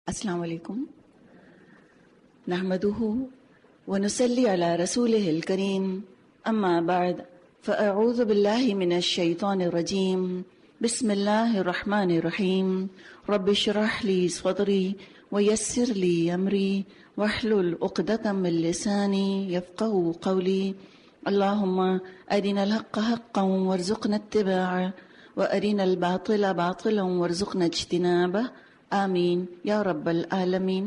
السلام علیکم نحمده ونصلي على رسوله الكريم اما بعد فاعوذ بالله من الشيطان الرجيم بسم الله الرحمن الرحيم رب اشرح لي صدري ويسر لي امري واحلل عقدة من لساني يفقهوا قولي اللهم ارنا الحق حقا وارزقنا اتباعه وارنا الباطل باطلا وارزقنا اجتنابه آمین یا رب العالمین۔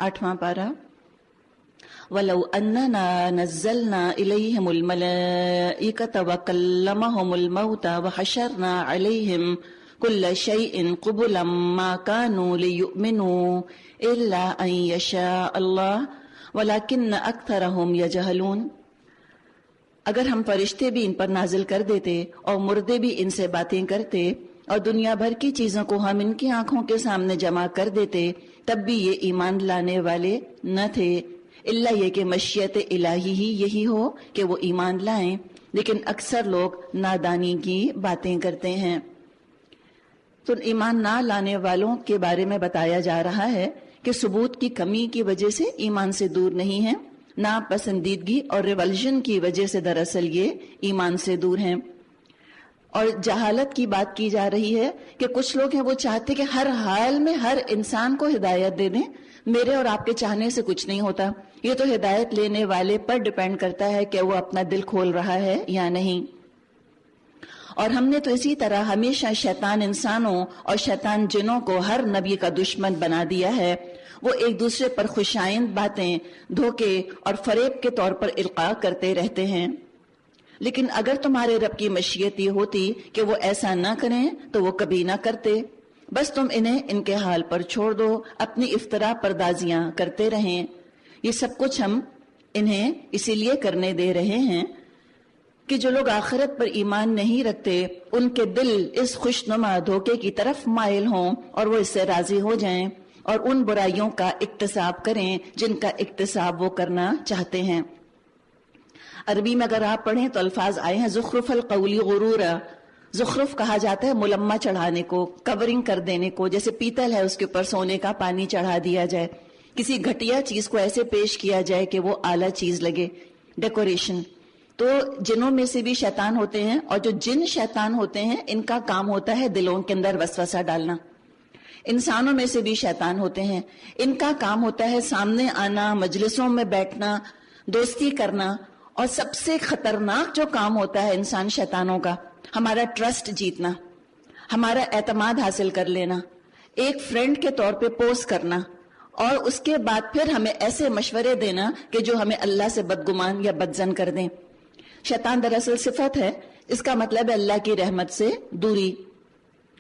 8واں پارہ۔ وَلَوْ أَنَّنَا نَزَّلْنَا إِلَيْهِمُ الْمَلَائِكَةَ وَكَلَّمَهُمُ الْمَوْتَى وَحَشَرْنَا عَلَيْهِمْ كُلَّ شَيْءٍ قُبُلًا مَا كَانُوا لِيُؤْمِنُوا إِلَّا أَن يَشَاءَ اللَّهُ وَلَكِنَّ أَكْثَرَهُمْ يَجْهَلُونَ۔ اگر ہم فرشتے بھی ان پر نازل کر دیتے اور مردے بھی ان سے باتیں کرتے اور دنیا بھر کی چیزوں کو ہم ان کی آنکھوں کے سامنے جمع کر دیتے تب بھی یہ ایمان لانے والے نہ تھے، الا یہ کہ مشیت الہی ہی یہی ہو کہ وہ ایمان لائیں، لیکن اکثر لوگ نادانی کی باتیں کرتے ہیں۔ تو ایمان نہ لانے والوں کے بارے میں بتایا جا رہا ہے کہ ثبوت کی کمی کی وجہ سے ایمان سے دور نہیں ہیں، ناپسندیدگی اور ریولژن کی وجہ سے دراصل یہ ایمان سے دور ہیں۔ اور جہالت کی بات کی جا رہی ہے کہ کچھ لوگ ہیں وہ چاہتے کہ ہر حال میں ہر انسان کو ہدایت دے دیں، میرے اور آپ کے چاہنے سے کچھ نہیں ہوتا، یہ تو ہدایت لینے والے پر ڈیپینڈ کرتا ہے کہ وہ اپنا دل کھول رہا ہے یا نہیں۔ اور ہم نے تو اسی طرح ہمیشہ شیطان انسانوں اور شیطان جنوں کو ہر نبی کا دشمن بنا دیا ہے، وہ ایک دوسرے پر خوشائند باتیں دھوکے اور فریب کے طور پر القاء کرتے رہتے ہیں۔ لیکن اگر تمہارے رب کی مشیت یہ ہوتی کہ وہ ایسا نہ کریں تو وہ کبھی نہ کرتے، بس تم انہیں ان کے حال پر چھوڑ دو، اپنی افترا پردازیاں کرتے رہیں۔ یہ سب کچھ ہم انہیں اسی لیے کرنے دے رہے ہیں کہ جو لوگ آخرت پر ایمان نہیں رکھتے ان کے دل اس خوشنما دھوکے کی طرف مائل ہوں اور وہ اس سے راضی ہو جائیں اور ان برائیوں کا اکتساب کریں جن کا اکتساب وہ کرنا چاہتے ہیں۔ عربی میں اگر آپ پڑھیں تو الفاظ آئے ہیں زخرف القول غرورا۔ زخرف کہا جاتا ہے ملمہ چڑھانے کو، کورنگ کر دینے کو، جیسے پیتل ہے اس کے اوپر سونے کا پانی چڑھا دیا جائے، کسی گھٹیا چیز کو ایسے پیش کیا جائے کہ وہ اعلیٰ چیز لگے، ڈیکوریشن۔ تو جنوں میں سے بھی شیطان ہوتے ہیں، اور جو جن شیطان ہوتے ہیں ان کا کام ہوتا ہے دلوں کے اندر وسوسہ ڈالنا۔ انسانوں میں سے بھی شیطان ہوتے ہیں، ان کا کام ہوتا ہے سامنے آنا، مجلسوں میں بیٹھنا، دوستی کرنا، اور سب سے خطرناک جو کام ہوتا ہے انسان شیطانوں کا، ہمارا ٹرسٹ جیتنا، ہمارا اعتماد حاصل کر لینا، ایک فرینڈ کے طور پہ پوز کرنا، اور اس کے بعد پھر ہمیں ایسے مشورے دینا کہ جو ہمیں اللہ سے بدگمان یا بدظن کر دیں۔ شیطان دراصل صفت ہے، اس کا مطلب ہے اللہ کی رحمت سے دوری۔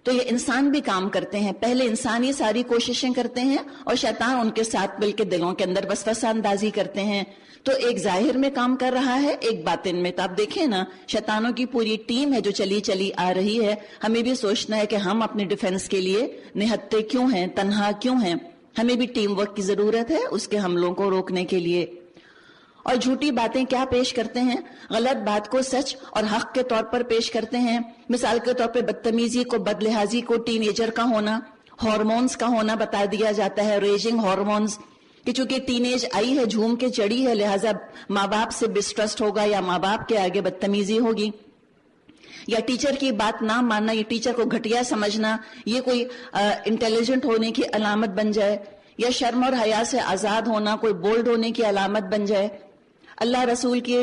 تو یہ انسان بھی کام کرتے ہیں، پہلے انسان یہ ساری کوششیں کرتے ہیں اور شیطان ان کے ساتھ مل کے دلوں کے اندر وسوسہ اندازی کرتے ہیں۔ تو ایک ظاہر میں کام کر رہا ہے، ایک باطن میں۔ تو آپ دیکھیں نا، شیطانوں کی پوری ٹیم ہے جو چلی چلی آ رہی ہے۔ ہمیں بھی سوچنا ہے کہ ہم اپنے ڈیفنس کے لیے نہتے کیوں ہیں، تنہا کیوں ہیں۔ ہمیں بھی ٹیم ورک کی ضرورت ہے اس کے حملوں کو روکنے کے لیے۔ اور جھوٹی باتیں کیا پیش کرتے ہیں، غلط بات کو سچ اور حق کے طور پر پیش کرتے ہیں۔ مثال کے طور پہ بدتمیزی کو، بدلحاظی کو ٹین ایجر کا ہونا، ہارمونز کا ہونا بتا دیا جاتا ہے، ریجنگ ہارمونز، کہ چونکہ ٹین ایج آئی ہے، جھوم کے چڑھی ہے، لہٰذا ماں باپ سے ڈسٹرسٹ ہوگا یا ماں باپ کے آگے بدتمیزی ہوگی، یا ٹیچر کی بات نہ ماننا، یہ ٹیچر کو گھٹیا سمجھنا، یہ کوئی انٹیلیجنٹ ہونے کی علامت بن جائے، یا شرم اور حیا سے آزاد ہونا کوئی بولڈ ہونے کی علامت بن جائے۔ اللہ رسول کی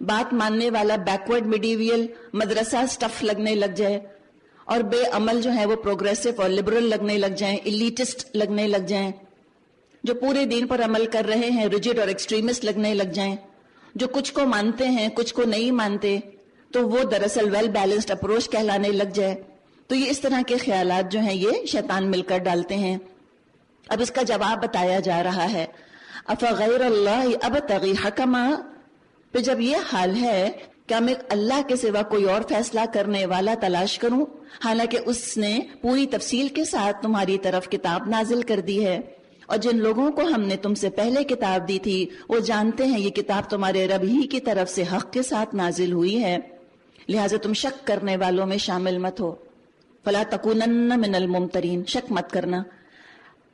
بات ماننے والا بیکورڈ میڈیویل مدرسہ سٹف لگنے لگ جائے، اور بے عمل جو ہیں وہ پروگریسو اور لبرل لگنے لگ جائیں، ایلیٹسٹ لگنے لگ جائیں، جو پورے دین پر عمل کر رہے ہیں ریجڈ اور ایکسٹریمسٹ لگنے لگ جائیں، جو کچھ کو مانتے ہیں کچھ کو نہیں مانتے، تو وہ دراصل ویل بیلنسڈ اپروچ کہلانے لگ جائے۔ تو یہ اس طرح کے خیالات جو ہیں یہ شیطان مل کر ڈالتے ہیں۔ اب اس کا جواب بتایا جا رہا ہے، افغیر اللہ ابتغی حکما، پھر جب یہ حال ہے کیا میں اللہ کے سوا کوئی اور فیصلہ کرنے والا تلاش کروں، حالانکہ اس نے پوری تفصیل کے ساتھ تمہاری طرف کتاب نازل کر دی ہے، اور جن لوگوں کو ہم نے تم سے پہلے کتاب دی تھی وہ جانتے ہیں یہ کتاب تمہارے رب ہی کی طرف سے حق کے ساتھ نازل ہوئی ہے، لہٰذا تم شک کرنے والوں میں شامل مت ہو۔ فلا تکونن من الممترین، شک مت کرنا۔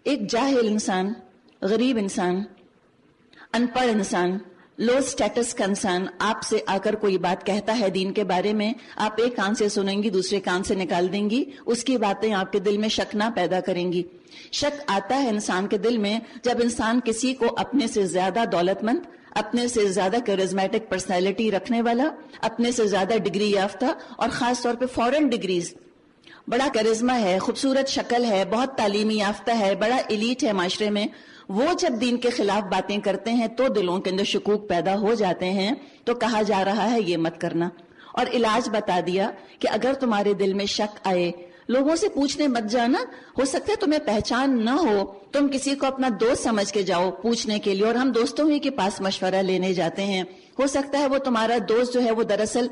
ایک جاہل انسان، غریب انسان، ان پڑھ انسان، لو سٹیٹس کا انسان آپ سے آ کر کوئی بات کہتا ہے دین کے بارے میں، آپ ایک کان سے سنیں گی دوسرے کان سے نکال دیں گی، اس کی باتیں آپ کے دل میں شک نہ پیدا کریں گی۔ شک آتا ہے انسان کے دل میں جب انسان کسی کو اپنے سے زیادہ دولت مند، اپنے سے زیادہ کیرزمیٹک پرسنالٹی رکھنے والا، اپنے سے زیادہ ڈگری یافتہ، اور خاص طور پہ فورن ڈگریز، بڑا کرزما ہے، خوبصورت شکل ہے، بہت تعلیمی یافتہ ہے، بڑا ایلیٹ ہے معاشرے میں، وہ جب دین کے خلاف باتیں کرتے ہیں تو دلوں کے اندر شکوک پیدا ہو جاتے ہیں۔ تو کہا جا رہا ہے یہ مت کرنا، اور علاج بتا دیا کہ اگر تمہارے دل میں شک آئے، لوگوں سے پوچھنے مت جانا، ہو سکتا ہے تمہیں پہچان نہ ہو، تم کسی کو اپنا دوست سمجھ کے جاؤ پوچھنے کے لیے، اور ہم دوستوں ہی کے پاس مشورہ لینے جاتے ہیں، ہو سکتا ہے وہ تمہارا دوست جو ہے وہ دراصل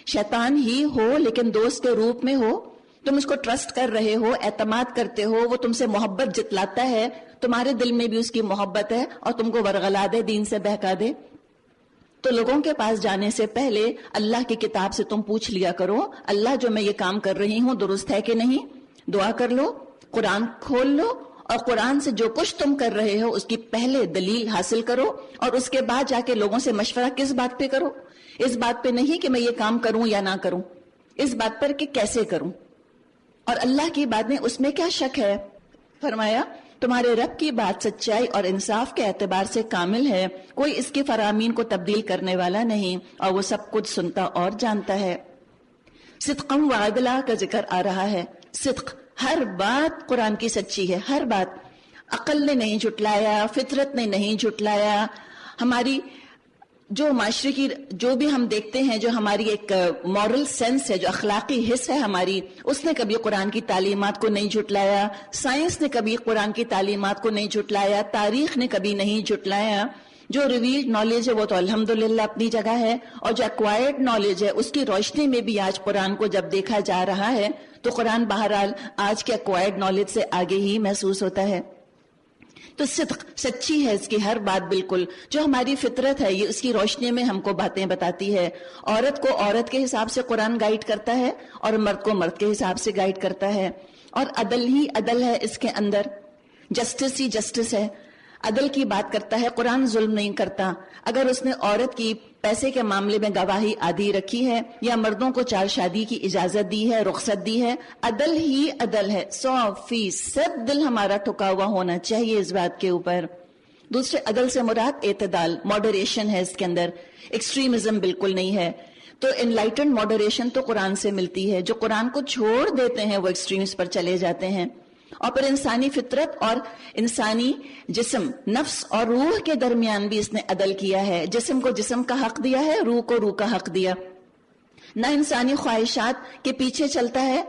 شیطان ہی ہو لیکن دوست کے روپ میں ہو، تم اس کو ٹرسٹ کر رہے ہو، اعتماد کرتے ہو، وہ تم سے محبت جتلاتا ہے، تمہارے دل میں بھی اس کی محبت ہے، اور تم کو ورغلا دے، دین سے بہکا دے۔ تو لوگوں کے پاس جانے سے پہلے اللہ کی کتاب سے تم پوچھ لیا کرو، اللہ جو میں یہ کام کر رہی ہوں درست ہے کہ نہیں؟ دعا کر لو، قرآن کھول لو، اور قرآن سے جو کچھ تم کر رہے ہو اس کی پہلے دلیل حاصل کرو، اور اس کے بعد جا کے لوگوں سے مشورہ کس بات پہ کرو؟ اس بات پہ نہیں کہ میں یہ کام کروں یا نہ کروں، اس بات پر کہ کیسے کروں، اور اللہ کی بات میں اس میں کیا شک ہے؟ فرمایا تمہارے رب کی بات سچائی اور انصاف کے اعتبار سے کامل ہے، کوئی اس کے فرامین کو تبدیل کرنے والا نہیں، اور وہ سب کچھ سنتا اور جانتا ہے۔ صدقم و عدلا کا ذکر آ رہا ہے۔ صدق، ہر بات قرآن کی سچی ہے، ہر بات، عقل نے نہیں جھٹلایا، فطرت نے نہیں جھٹلایا، ہماری جو معاشرے کی جو بھی ہم دیکھتے ہیں، جو ہماری ایک مورل سینس ہے، جو اخلاقی حص ہے ہماری، اس نے کبھی قرآن کی تعلیمات کو نہیں جھٹلایا، سائنس نے کبھی قرآن کی تعلیمات کو نہیں جھٹلایا، تاریخ نے کبھی نہیں جھٹلایا۔ جو ریویلڈ نالج ہے وہ تو الحمدللہ اپنی جگہ ہے، اور جو ایکوائرڈ نالج ہے اس کی روشنی میں بھی آج قرآن کو جب دیکھا جا رہا ہے تو قرآن بہرحال آج کے ایکوائرڈ نالج سے آگے ہی محسوس ہوتا ہے۔ تو صدق، سچی ہے اس کی ہر بات، بالکل جو ہماری فطرت ہے یہ اس کی روشنی میں ہم کو باتیں بتاتی ہے۔ عورت کو عورت کے حساب سے قرآن گائیڈ کرتا ہے، اور مرد کو مرد کے حساب سے گائیڈ کرتا ہے، اور عدل ہی عدل ہے اس کے اندر، جسٹس ہی جسٹس ہے، عدل کی بات کرتا ہے، قرآن ظلم نہیں کرتا۔ اگر اس نے عورت کی پیسے کے معاملے میں گواہی آدھی رکھی ہے، یا مردوں کو 4 شادی کی اجازت دی ہے، رخصت دی ہے، عدل ہی عدل ہے، 100% دل ہمارا ٹھکا ہوا ہونا چاہیے اس بات کے اوپر۔ دوسرے عدل سے مراد اعتدال، ماڈریشن ہے اس کے اندر، ایکسٹریمزم بالکل نہیں ہے۔ تو انلائٹنڈ ماڈریشن تو قرآن سے ملتی ہے، جو قرآن کو چھوڑ دیتے ہیں وہ ایکسٹریمز پر چلے جاتے ہیں۔ اور پھر انسانی فطرت اور انسانی جسم، نفس اور روح کے درمیان بھی اس نے عدل کیا ہے، جسم کو جسم کا حق دیا ہے، روح کو روح کا حق دیا۔ نہ انسانی خواہشات کے پیچھے چلتا ہے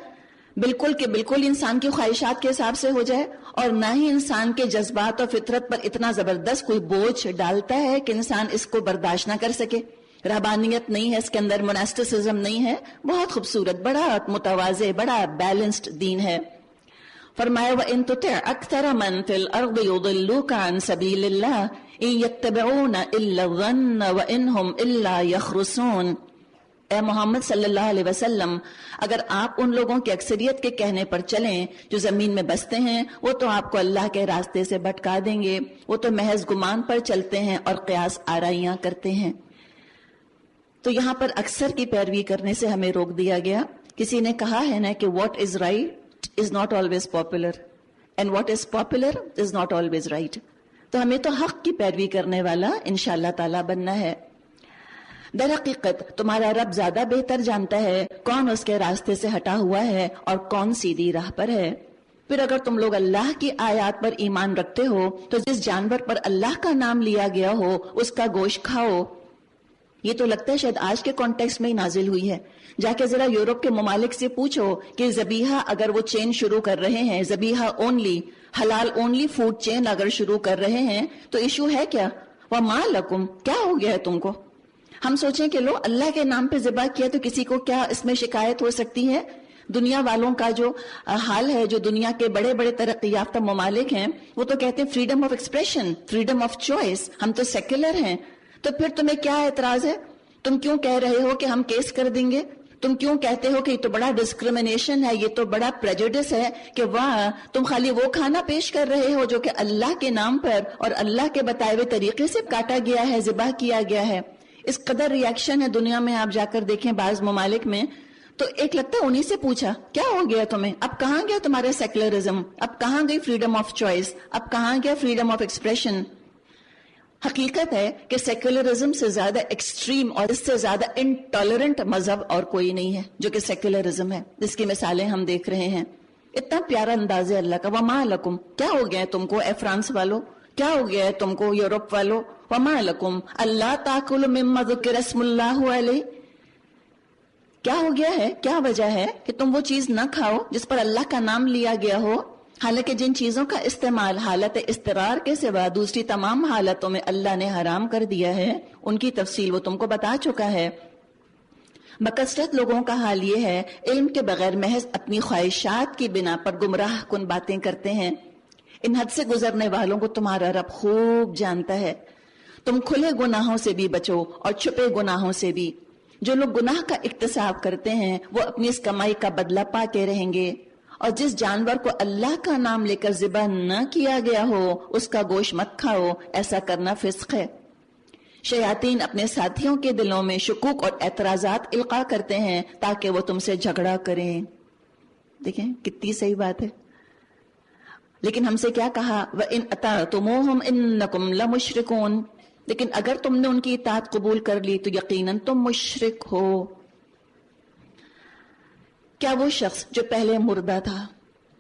بالکل کہ بالکل انسان کی خواہشات کے حساب سے ہو جائے، اور نہ ہی انسان کے جذبات اور فطرت پر اتنا زبردست کوئی بوجھ ڈالتا ہے کہ انسان اس کو برداشت نہ کر سکے۔ رہبانیت نہیں ہے اس کے اندر، موناسٹسزم نہیں ہے، بہت خوبصورت، بڑا متواضع، بڑا بیلنسڈ دین ہے۔ فرمایا وَإِن تُطِعْ أَكْثَرَ مَن فِي الْأَرْضِ يُضِلُّوكَ عَن سَبِيلِ اللَّهِ إِن يَتَّبِعُونَ إِلَّا الظَّنَّ وَإِنْ هُمْ إِلَّا يَخْرُصُونَ۔ اے محمد صلی اللہ علیہ وسلم، اگر آپ ان لوگوں کی اکثریت کے کہنے پر چلیں جو زمین میں بستے ہیں، وہ تو آپ کو اللہ کے راستے سے بھٹکا دیں گے، وہ تو محض گمان پر چلتے ہیں اور قیاس آرائیاں کرتے ہیں۔ تو یہاں پر اکثر کی پیروی کرنے سے ہمیں روک دیا گیا۔ کسی نے کہا ہے نا کہ what is right is not always popular and what is popular is not always right۔ تو ہمیں تو حق کی پیروی کرنے والا انشاءاللہ تعالی بننا ہے۔ در حقیقت تمہارا رب زیادہ بہتر جانتا ہے کون اس کے راستے سے ہٹا ہوا ہے اور کون سیدھی راہ پر ہے۔ پھر اگر تم لوگ اللہ کی آیات پر ایمان رکھتے ہو تو جس جانور پر اللہ کا نام لیا گیا ہو اس کا گوشت کھاؤ۔ یہ تو لگتا ہے شاید آج کے کانٹیکسٹ میں ہی نازل ہوئی ہے۔ جا کے ذرا یورپ کے ممالک سے پوچھو کہ ذبیحہ اگر وہ چین شروع کر رہے ہیں، ذبیحہ اونلی، حلال اونلی فوڈ چین اگر شروع کر رہے ہیں تو ایشو ہے کیا؟ وَمَا لَكُمْ، کیا ہو گیا ہے تم کو؟ ہم سوچیں کہ لو اللہ کے نام پہ ذبح کیا تو کسی کو کیا اس میں شکایت ہو سکتی ہے؟ دنیا والوں کا جو حال ہے، جو دنیا کے بڑے بڑے ترقی یافتہ ممالک ہیں، وہ تو کہتے ہیں freedom of expression, freedom of choice, ہم تو سیکولر ہیں۔ تو پھر تمہیں کیا اعتراض ہے؟ تم کیوں کہہ رہے ہو کہ ہم کیس کر دیں گے؟ تم کیوں کہتے ہو کہ یہ تو بڑا ڈسکریمنیشن ہے، یہ تو بڑا پریجوڈس ہے کہ واہ تم خالی وہ کھانا پیش کر رہے ہو جو کہ اللہ کے نام پر اور اللہ کے بتائے ہوئے طریقے سے کاٹا گیا ہے، ذبح کیا گیا ہے. اس قدر ریاکشن ہے دنیا میں. آپ جا کر دیکھیں بعض ممالک میں تو ایک لگتا ہے انہی سے پوچھا کیا ہو گیا تمہیں، اب کہاں گیا تمہارا سیکولرزم، اب کہاں گئی فریڈم آف چوائس، اب کہاں گیا فریڈم آف ایکسپریشن. حقیقت ہے کہ سیکولرزم سے زیادہ ایکسٹریم اور اس سے زیادہ انٹالرنٹ مذہب اور کوئی نہیں ہے جو کہ سیکولرزم ہے، جس کی مثالیں ہم دیکھ رہے ہیں. اتنا پیارا انداز ہے اللہ کا. وما لکم، کیا ہو گیا ہے تم کو اے فرانس والو، کیا ہو گیا ہے تم کو یورپ والو. وما لکم اللہ تاکلوا مما ذکر اسم اللہ علیہ، کیا ہو گیا ہے، کیا وجہ ہے کہ تم وہ چیز نہ کھاؤ جس پر اللہ کا نام لیا گیا ہو، حالانکہ جن چیزوں کا استعمال حالت اضطرار کے سوا دوسری تمام حالتوں میں اللہ نے حرام کر دیا ہے، ان کی تفصیل وہ تم کو بتا چکا ہے. بکثرت لوگوں کا حال یہ ہے علم کے بغیر محض اپنی خواہشات کی بنا پر گمراہ کن باتیں کرتے ہیں. ان حد سے گزرنے والوں کو تمہارا رب خوب جانتا ہے. تم کھلے گناہوں سے بھی بچو اور چھپے گناہوں سے بھی. جو لوگ گناہ کا اکتساب کرتے ہیں وہ اپنی اس کمائی کا بدلہ پاتے رہیں گے. اور جس جانور کو اللہ کا نام لے کر ذبح نہ کیا گیا ہو اس کا گوشت مت کھاؤ، ایسا کرنا فسق ہے. شیاطین اپنے ساتھیوں کے دلوں میں شکوک اور اعتراضات القاء کرتے ہیں تاکہ وہ تم سے جھگڑا کریں. دیکھیں کتنی صحیح بات ہے. لیکن ہم سے کیا کہا وَإِنْ أَطَعْتُمُوهُمْ إِنَّكُمْ لَمُشْرِكُونَ، لیکن اگر تم نے ان کی اطاعت قبول کر لی تو یقیناً تم مشرک ہو. کیا وہ شخص جو پہلے مردہ تھا،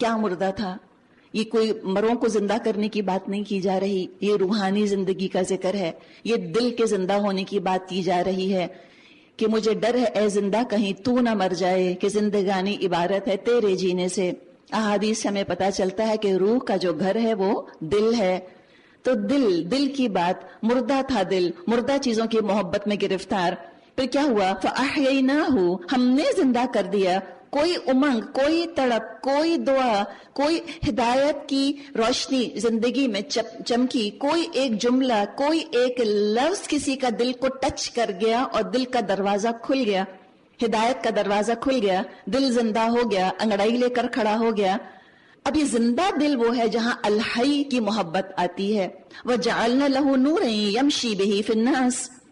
کیا مردہ تھا؟ یہ کوئی مروں کو زندہ کرنے کی بات نہیں کی جا رہی، یہ روحانی زندگی کا ذکر ہے، یہ دل کے زندہ ہونے کی بات کی جا رہی ہے کہ مجھے ڈر ہے اے زندہ کہیں تو نہ مر جائے، کہ زندگانی عبارت ہے تیرے جینے سے. احادیث سے ہمیں پتا چلتا ہے کہ روح کا جو گھر ہے وہ دل ہے. تو دل کی بات، مردہ تھا دل، مردہ چیزوں کی محبت میں گرفتار. پھر کیا ہوا؟ فَأَحْيَيْنَاهُ، ہم نے زندہ کر دیا. کوئی امنگ، کوئی تڑپ، کوئی دعا، کوئی ہدایت کی روشنی زندگی میں چمکی، کوئی ایک جملہ، کوئی ایک لفظ کسی کا دل کو ٹچ کر گیا اور دل کا دروازہ کھل گیا، ہدایت کا دروازہ کھل گیا، دل زندہ ہو گیا، انگڑائی لے کر کھڑا ہو گیا. اب یہ زندہ دل وہ ہے جہاں الحی کی محبت آتی ہے. وَجَعَلْنَا لَهُ نُورًا يَمْشِي بِهِ فِي النَّاسِ،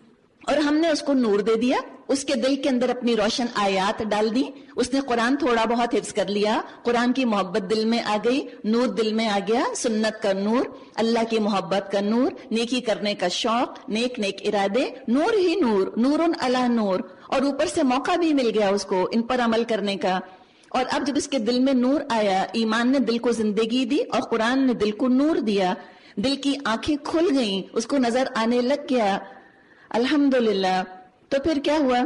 اور ہم نے اس کو نور دے دیا، اس کے دل کے اندر اپنی روشن آیات ڈال دی. اس نے قرآن تھوڑا بہت حفظ کر لیا، قرآن کی محبت دل میں آ گئی، نور دل میں آ گیا، سنت کا نور، اللہ کی محبت کا نور، نیکی کرنے کا شوق، نیک ارادے، نور ہی نور، نورن علی نور. اور اوپر سے موقع بھی مل گیا اس کو ان پر عمل کرنے کا. اور اب جب اس کے دل میں نور آیا، ایمان نے دل کو زندگی دی اور قرآن نے دل کو نور دیا، دل کی آنکھیں کھل گئیں، اس کو نظر آنے لگ گیا. الحمدللہ. تو پھر کیا ہوا؟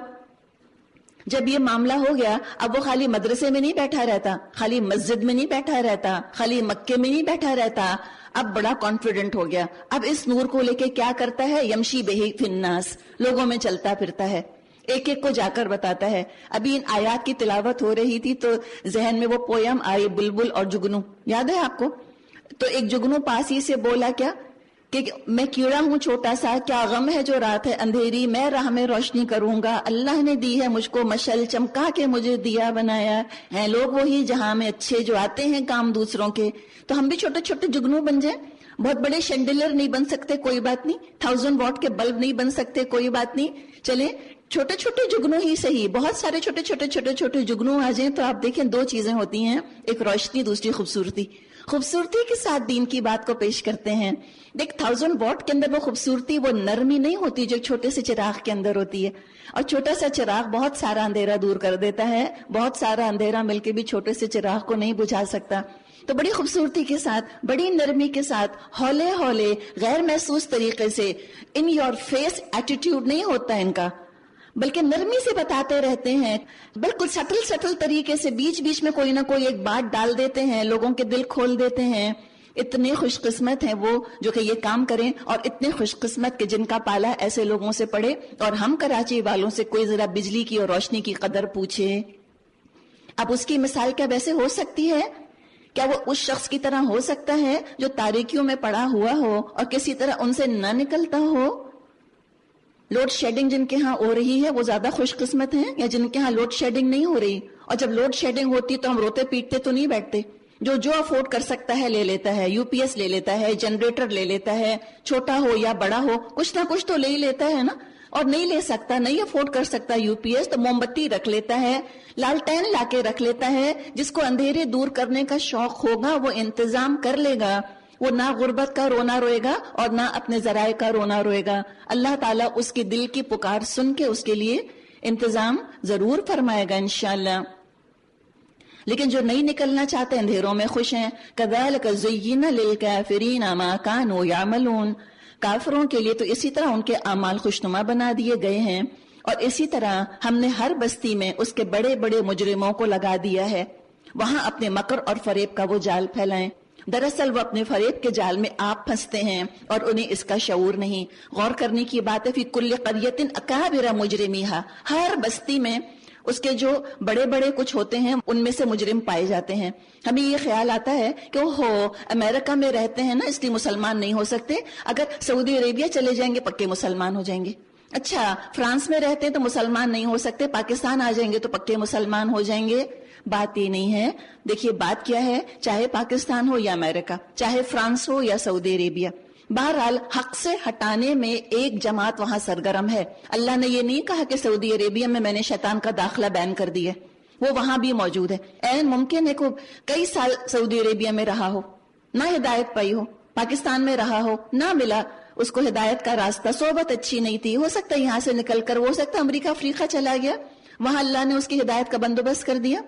جب یہ معاملہ ہو گیا، اب وہ خالی مدرسے میں نہیں بیٹھا رہتا، خالی مسجد میں نہیں بیٹھا رہتا، خالی مکے میں نہیں بیٹھا رہتا، اب بڑا کانفیڈنٹ ہو گیا. اب اس نور کو لے کے کیا کرتا ہے؟ یمشی بہی فی الناس، لوگوں میں چلتا پھرتا ہے، ایک ایک کو جا کر بتاتا ہے. ابھی ان آیات کی تلاوت ہو رہی تھی تو ذہن میں وہ پویم آئی، بلبل اور جگنو، یاد ہے آپ کو؟ تو ایک جگنو پاس ہی سے بولا کیا کہ میں کیڑا ہوں چھوٹا سا، کیا غم ہے جو رات ہے اندھیری، میں راہ میں روشنی کروں گا. اللہ نے دی ہے مجھ کو مشل، چمکا کے مجھے دیا بنایا ہے. لوگ وہی جہاں میں اچھے جو آتے ہیں کام دوسروں کے. تو ہم بھی چھوٹے چھوٹے جگنو بن جائیں. بہت بڑے شینڈلر نہیں بن سکتے، کوئی بات نہیں. 1000 واٹ کے بلب نہیں بن سکتے، کوئی بات نہیں. چلیں چھوٹے چھوٹے جگنو ہی صحیح، بہت سارے چھوٹے جگنو آ جائیں تو آپ دیکھیں دو چیزیں ہوتی ہیں، ایک روشنی، دوسری خوبصورتی. خوبصورتی کے ساتھ دین کی بات کو پیش کرتے ہیں. دیکھ 1000 واٹ کے اندر وہ خوبصورتی، وہ نرمی نہیں ہوتی جو چھوٹے سے چراغ کے اندر ہوتی ہے. اور چھوٹا سا چراغ بہت سارا اندھیرا دور کر دیتا ہے، بہت سارا اندھیرا مل کے بھی چھوٹے سے چراغ کو نہیں بجھا سکتا. تو بڑی خوبصورتی کے ساتھ، بڑی نرمی کے ساتھ، ہولے ہولے، غیر محسوس طریقے سے، ان یور فیس ایٹیٹیوڈ نہیں ہوتا ان کا، بلکہ نرمی سے بتاتے رہتے ہیں، بالکل سٹل طریقے سے بیچ بیچ میں کوئی نہ کوئی ایک بات ڈال دیتے ہیں، لوگوں کے دل کھول دیتے ہیں. اتنے خوش قسمت ہیں وہ جو کہ یہ کام کریں، اور اتنے خوش قسمت کہ جن کا پالا ایسے لوگوں سے پڑے. اور ہم کراچی والوں سے کوئی ذرا بجلی کی اور روشنی کی قدر پوچھے. اب اس کی مثال کیا ویسے ہو سکتی ہے؟ کیا وہ اس شخص کی طرح ہو سکتا ہے جو تاریکیوں میں پڑا ہوا ہو اور کسی طرح ان سے نہ نکلتا ہو؟ لوڈ شیڈنگ جن کے ہاں ہو رہی ہے وہ زیادہ خوش قسمت ہیں یا جن کے ہاں لوڈ شیڈنگ نہیں ہو رہی؟ اور جب لوڈ شیڈنگ ہوتی تو ہم روتے پیٹتے تو نہیں بیٹھتے. جو افورڈ کر سکتا ہے لے لیتا ہے, یو پی ایس لے لیتا ہے, جنریٹر لے لیتا ہے, چھوٹا ہو یا بڑا ہو کچھ نہ کچھ تو لے ہی لیتا ہے نا. اور نہیں لے سکتا, نہیں افورڈ کر سکتا یو پی ایس, تو موم بتی رکھ لیتا ہے, لالٹین لا کے رکھ لیتا ہے. جس کو اندھیرے دور کرنے کا شوق ہوگا وہ انتظام کر لے گا, وہ نہ غربت کا رونا روئے گا اور نہ اپنے ذرائع کا رونا روئے گا. اللہ تعالیٰ اس کی دل کی پکار سن کے اس کے لیے انتظام ضرور فرمائے گا انشاءاللہ. لیکن جو نہیں نکلنا چاہتے, اندھیروں میں خوش ہیں, کذالک زینا للکافرین ما کانوا یعملون, کافروں کے لیے تو اسی طرح ان کے اعمال خوشنما بنا دیے گئے ہیں. اور اسی طرح ہم نے ہر بستی میں اس کے بڑے بڑے مجرموں کو لگا دیا ہے, وہاں اپنے مکر اور فریب کا وہ جال پھیلائیں. دراصل وہ اپنے فریب کے جال میں آپ پھنستے ہیں اور انہیں اس کا شعور نہیں. غور کرنے کی بات ہے, فی کل قریۃ اکابر مجرمیہا, ہر بستی میں اس کے جو بڑے بڑے کچھ ہوتے ہیں ان میں سے مجرم پائے جاتے ہیں. ہمیں یہ خیال آتا ہے کہ امریکہ میں رہتے ہیں نا اس لیے مسلمان نہیں ہو سکتے, اگر سعودی عربیہ چلے جائیں گے پکے مسلمان ہو جائیں گے. اچھا فرانس میں رہتے ہیں تو مسلمان نہیں ہو سکتے, پاکستان آ جائیں گے تو پکے مسلمان ہو جائیں گے. بات یہ نہیں ہے. دیکھیے بات کیا ہے, چاہے پاکستان ہو یا امریکہ, چاہے فرانس ہو یا سعودی عربیہ, بہرحال حق سے ہٹانے میں ایک جماعت وہاں سرگرم ہے. اللہ نے یہ نہیں کہا کہ سعودی عربیہ میں نے شیطان کا داخلہ بین کر دیا, وہ وہاں بھی موجود ہے. عین ممکن ہے کہ کئی سال سعودی عربیہ میں رہا ہو, نہ ہدایت پائی ہو, پاکستان میں رہا ہو, نہ ملا اس کو ہدایت کا راستہ, صحبت اچھی نہیں تھی, ہو سکتا ہے یہاں سے نکل کر ہو سکتا ہے امریکہ افریقہ چلا گیا, وہاں اللہ نے اس کی ہدایت کا بندوبست کر دیا.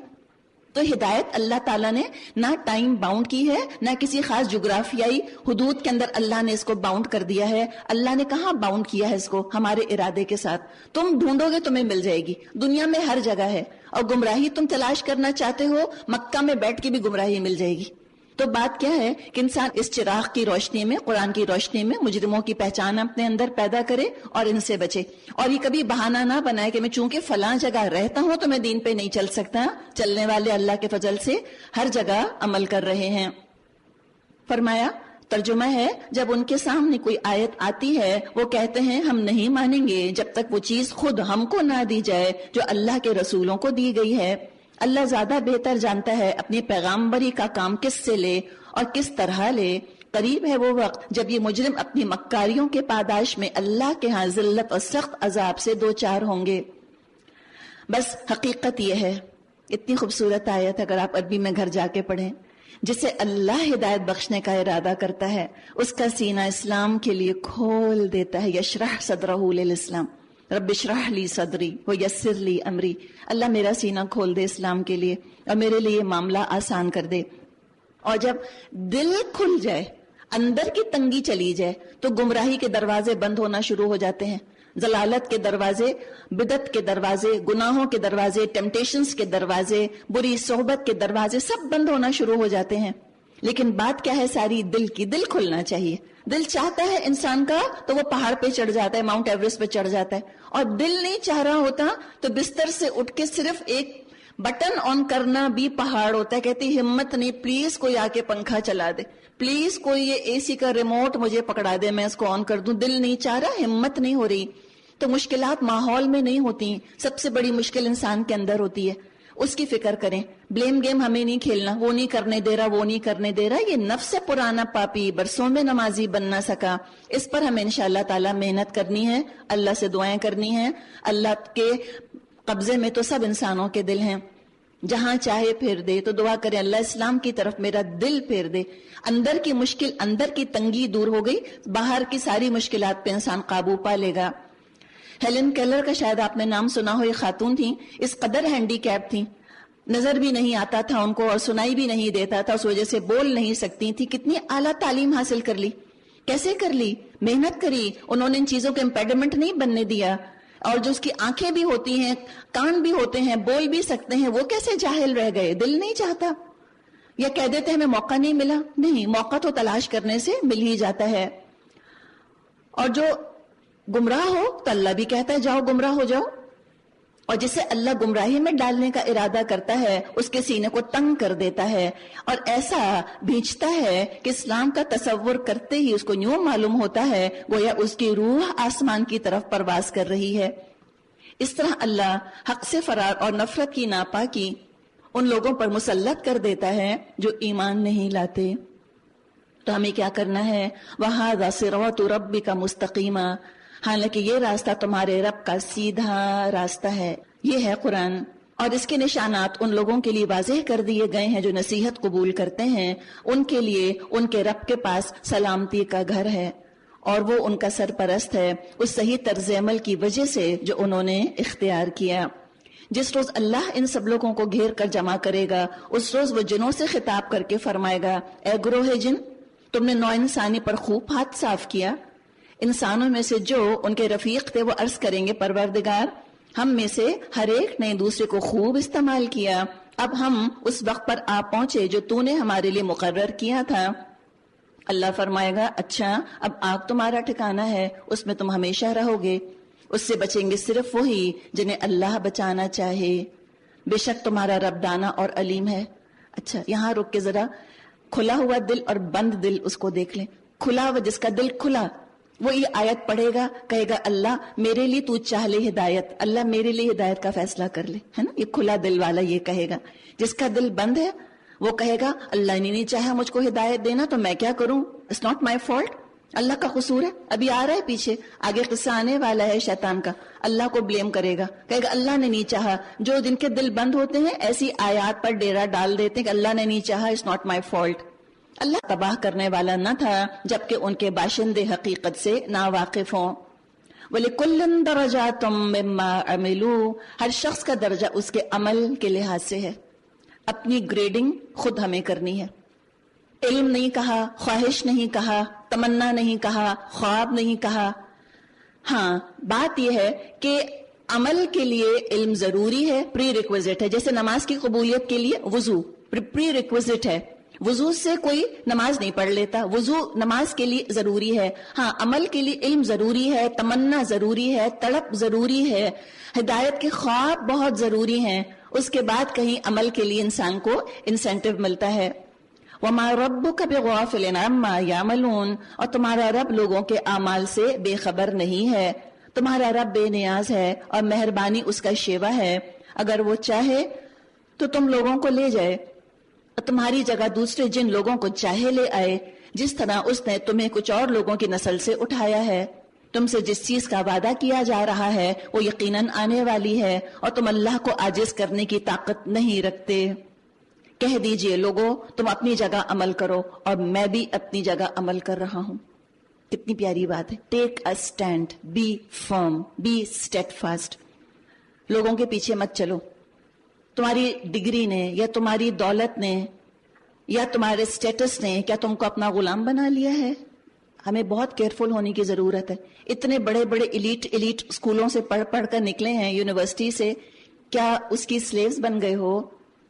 تو ہدایت اللہ تعالیٰ نے نہ ٹائم باؤنڈ کی ہے, نہ کسی خاص جغرافیائی حدود کے اندر اللہ نے اس کو باؤنڈ کر دیا ہے. اللہ نے کہاں باؤنڈ کیا ہے اس کو؟ ہمارے ارادے کے ساتھ. تم ڈھونڈو گے تمہیں مل جائے گی, دنیا میں ہر جگہ ہے. اور گمراہی تم تلاش کرنا چاہتے ہو, مکہ میں بیٹھ کے بھی گمراہی مل جائے گی. تو بات کیا ہے کہ انسان اس چراغ کی روشنی میں, قرآن کی روشنی میں مجرموں کی پہچان اپنے اندر پیدا کرے اور ان سے بچے. اور یہ کبھی بہانہ نہ بنائے کہ میں چونکہ فلاں جگہ رہتا ہوں تو میں دین پہ نہیں چل سکتا. چلنے والے اللہ کے فضل سے ہر جگہ عمل کر رہے ہیں. فرمایا ترجمہ ہے, جب ان کے سامنے کوئی آیت آتی ہے وہ کہتے ہیں ہم نہیں مانیں گے جب تک وہ چیز خود ہم کو نہ دی جائے جو اللہ کے رسولوں کو دی گئی ہے. اللہ زیادہ بہتر جانتا ہے اپنی پیغامبری کا کام کس سے لے اور کس طرح لے. قریب ہے وہ وقت جب یہ مجرم اپنی مکاریوں کے پاداش میں اللہ کے ہاں ذلت اور سخت عذاب سے دو چار ہوں گے. بس حقیقت یہ ہے, اتنی خوبصورت آیت اگر آپ عربی میں گھر جا کے پڑھیں, جسے اللہ ہدایت بخشنے کا ارادہ کرتا ہے اس کا سینہ اسلام کے لیے کھول دیتا ہے. یشرح صدرہ للاسلام, رب اشرح لی صدری ویسر لی امری. اللہ میرا سینہ کھول دے اسلام کے لیے اور میرے لیے معاملہ آسان کر دے. اور جب دل کھل جائے, اندر کی تنگی چلی جائے, تو گمراہی کے دروازے بند ہونا شروع ہو جاتے ہیں. ضلالت کے دروازے, بدعت کے دروازے, گناہوں کے دروازے, ٹیمپٹیشنز کے دروازے, بری صحبت کے دروازے سب بند ہونا شروع ہو جاتے ہیں. لیکن بات کیا ہے ساری دل کی, دل کھلنا چاہیے. دل چاہتا ہے انسان کا تو وہ پہاڑ پہ چڑھ جاتا ہے, ماؤنٹ ایوریسٹ پہ چڑھ جاتا ہے. اور دل نہیں چاہ رہا ہوتا تو بستر سے اٹھ کے صرف ایک بٹن آن کرنا بھی پہاڑ ہوتا ہے. کہتی ہمت نہیں, پلیز کوئی آ کے پنکھا چلا دے, پلیز کوئی یہ اے سی کا ریموٹ مجھے پکڑا دے, میں اس کو آن کر دوں. دل نہیں چاہ رہا, ہمت نہیں ہو رہی. تو مشکلات ماحول میں نہیں ہوتی, سب سے بڑی مشکل انسان کے اندر ہوتی ہے. اس کی فکر کریں. بلیم گیم ہمیں نہیں کھیلنا, وہ نہیں کرنے دے رہا, وہ نہیں کرنے دے رہا. یہ نفس پرانا پاپی برسوں میں نمازی بن نہ سکا. اس پر ہمیں انشاءاللہ تعالی محنت کرنی ہے, اللہ سے دعائیں کرنی ہیں. اللہ کے قبضے میں تو سب انسانوں کے دل ہیں, جہاں چاہے پھیر دے. تو دعا کریں اللہ اسلام کی طرف میرا دل پھیر دے. اندر کی مشکل, اندر کی تنگی دور ہو گئی, باہر کی ساری مشکلات پہ انسان قابو پا لے گا. ہیلن کیلر کا شاید آپ نے نام سنا ہو, یہ خاتون تھیں, اس قدر ہینڈی کیپ تھیں, نظر بھی نہیں آتا تھا ان کو اور سنائی بھی نہیں دیتا تھا, اس وجہ سے بول نہیں سکتی تھی. کتنی اعلیٰ تعلیم حاصل کر لی, کیسے کر لی, محنت کری. انہوں نے ان چیزوں کو امپیڈمنٹ نہیں بننے دیا. اور جو اس کی آنکھیں بھی ہوتی ہیں, کان بھی ہوتے ہیں, بول بھی سکتے ہیں, وہ کیسے جاہل رہ گئے؟ دل نہیں چاہتا. یا کہہ دیتے ہیں ہمیں موقع نہیں ملا. نہیں, موقع تو تلاش کرنے سے مل ہی جاتا ہے. اور جو گمراہ ہو تو اللہ بھی کہتا ہے جاؤ گمراہ ہو جاؤ. اور جسے اللہ گمراہی میں ڈالنے کا ارادہ کرتا ہے اس کے سینے کو تنگ کر دیتا ہے، اور ایسا بھیجتا ہے کہ اسلام کا تصور کرتے ہی اس کو یوں معلوم ہوتا ہے گویا اس کی روح آسمان کی طرف پرواز کر رہی ہے۔ اس طرح اللہ حق سے فرار اور نفرت کی ناپاکی ان لوگوں پر مسلط کر دیتا ہے جو ایمان نہیں لاتے۔ تو ہمیں کیا کرنا ہے؟ وَهَذَا صِرَاطُ رَبِّكَ مُسْتَقِيمًا، حالانکہ یہ راستہ تمہارے رب کا سیدھا راستہ ہے۔ یہ ہے قرآن، اور اس کے نشانات ان لوگوں کے لیے واضح کر دیے گئے ہیں جو نصیحت قبول کرتے ہیں۔ ان کے لیے ان کے رب کے پاس سلامتی کا گھر ہے، اور وہ ان کا سرپرست ہے اس صحیح طرز عمل کی وجہ سے جو انہوں نے اختیار کیا۔ جس روز اللہ ان سب لوگوں کو گھیر کر جمع کرے گا، اس روز وہ جنوں سے خطاب کر کے فرمائے گا، اے گروہ جن، تم نے نوع انسانی پر خوب ہاتھ صاف کیا۔ انسانوں میں سے جو ان کے رفیق تھے وہ عرض کریں گے، پروردگار ہم میں سے ہر ایک نے دوسرے کو خوب استعمال کیا، اب ہم اس وقت پر آ پہنچے جو تو نے ہمارے لیے مقرر کیا تھا۔ اللہ فرمائے گا، اچھا اب آگ تمہارا ٹھکانہ ہے، اس میں تم ہمیشہ رہو گے، اس سے بچیں گے صرف وہی جنہیں اللہ بچانا چاہے، بے شک تمہارا رب دانا اور علیم ہے۔ اچھا یہاں رک کے ذرا کھلا ہوا دل اور بند دل اس کو دیکھ لیں۔ کھلا ہوا، جس کا دل کھلا، وہ یہ آیت پڑھے گا، کہے گا اللہ میرے لیے تو چاہ لے ہدایت، اللہ میرے لیے ہدایت کا فیصلہ کر لے، ہے نا؟ یہ کھلا دل والا یہ کہے گا۔ جس کا دل بند ہے وہ کہے گا اللہ نے نہیں چاہا مجھ کو ہدایت دینا تو میں کیا کروں، اٹس ناٹ مائی فالٹ، اللہ کا قصور ہے۔ ابھی آ رہا ہے پیچھے، آگے قصہ آنے والا ہے شیطان کا، اللہ کو بلیم کرے گا، کہے گا اللہ نے نہیں چاہا۔ جو جن کے دل بند ہوتے ہیں ایسی آیات پر ڈیرا ڈال دیتے ہیں کہ اللہ نے نہیں چاہا، اٹس ناٹ مائی فالٹ۔ اللہ تباہ کرنے والا نہ تھا جبکہ ان کے باشندے حقیقت سے ناواقف ہوں۔ وَلِكُلٍّ دَرَجَاتٌ مِّمَّا عَمِلُوا، ہر شخص کا درجہ اس کے عمل کے لحاظ سے ہے۔ اپنی گریڈنگ خود ہمیں کرنی ہے۔ علم نہیں کہا، خواہش نہیں کہا، تمنا نہیں کہا، خواب نہیں کہا۔ ہاں بات یہ ہے کہ عمل کے لیے علم ضروری ہے، پری ریکویزٹ ہے۔ جیسے نماز کی قبولیت کے لیے وضو پری ریکویزٹ ہے، وضو سے کوئی نماز نہیں پڑھ لیتا، وضو نماز کے لیے ضروری ہے۔ ہاں عمل کے لیے علم ضروری ہے، تمنا ضروری ہے، تڑپ ضروری ہے، ہدایت کے خواب بہت ضروری ہیں، اس کے بعد کہیں عمل کے لیے انسان کو انسینٹیو ملتا ہے۔ وَمَا رَبُّكَ بِغَافِلٍ عَمَّا يَعْمَلُونَ، اور تمہارا رب لوگوں کے اعمال سے بے خبر نہیں ہے۔ تمہارا رب بے نیاز ہے اور مہربانی اس کا شیوا ہے، اگر وہ چاہے تو تم لوگوں کو لے جائے اور تمہاری جگہ دوسرے جن لوگوں کو چاہے لے آئے، جس طرح اس نے تمہیں کچھ اور لوگوں کی نسل سے اٹھایا ہے۔ تم سے جس چیز کا وعدہ کیا جا رہا ہے وہ یقیناً آنے والی ہے، اور تم اللہ کو عاجز کرنے کی طاقت نہیں رکھتے۔ کہہ دیجئے لوگوں تم اپنی جگہ عمل کرو اور میں بھی اپنی جگہ عمل کر رہا ہوں۔ کتنی پیاری بات ہے، take a stand, be firm, be steadfast. لوگوں کے پیچھے مت چلو۔ تمہاری ڈگری نے یا تمہاری دولت نے یا تمہارے اسٹیٹس نے کیا تم کو اپنا غلام بنا لیا ہے؟ ہمیں بہت کیئرفل ہونے کی ضرورت ہے۔ اتنے بڑے بڑے ایلیٹ اسکولوں سے پڑھ کر نکلے ہیں، یونیورسٹی سے، کیا اس کی سلیوز بن گئے ہو؟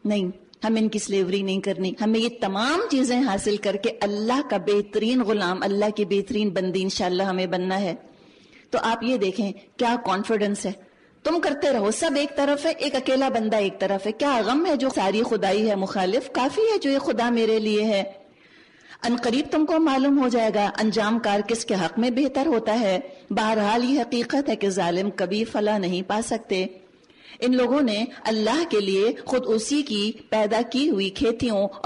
نہیں، ہمیں ان کی سلیوری نہیں کرنی، ہمیں یہ تمام چیزیں حاصل کر کے اللہ کا بہترین غلام، اللہ کی بہترین بندی انشاءاللہ ہمیں بننا ہے۔ تو آپ یہ دیکھیں کیا کانفیڈنس ہے، تم کرتے رہو، سب ایک طرف ہے، ایک اکیلا بندہ ایک طرف ہے، کیا غم ہے جو ساری خدائی ہے مخالف، کافی ہے جو یہ خدا میرے لیے ہے۔ ان قریب تم کو معلوم ہو جائے گا انجام کار کس کے حق میں بہتر ہوتا ہے۔ بہرحال یہ حقیقت ہے کہ ظالم کبھی فلاح نہیں پا سکتے۔ ان لوگوں نے اللہ کے لیے خود اسی کی پیدا کی ہوئی کھیتیوں